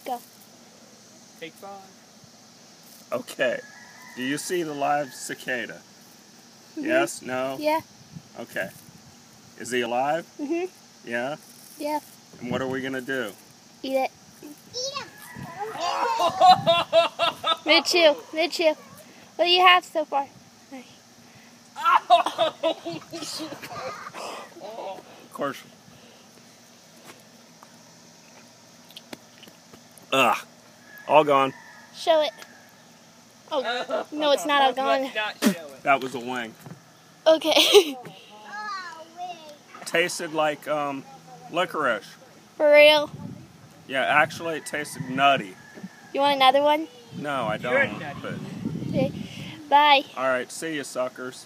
Go. Take 5. Okay. Do you see the live cicada? Yes? No? Yeah. Okay. Is he alive? Yeah? Yeah. And what are we going to do? Eat it. Eat him. Me too. Me too. What do you have so far? Of course. Ugh. All gone. Show it. Oh, no, it's not all gone. Let's not show it. That was a wing. Okay. Tasted like licorice. For real? Yeah, actually it tasted nutty. You want another one? No, I You're don't. nutty. But Okay. Bye. all right, see you suckers.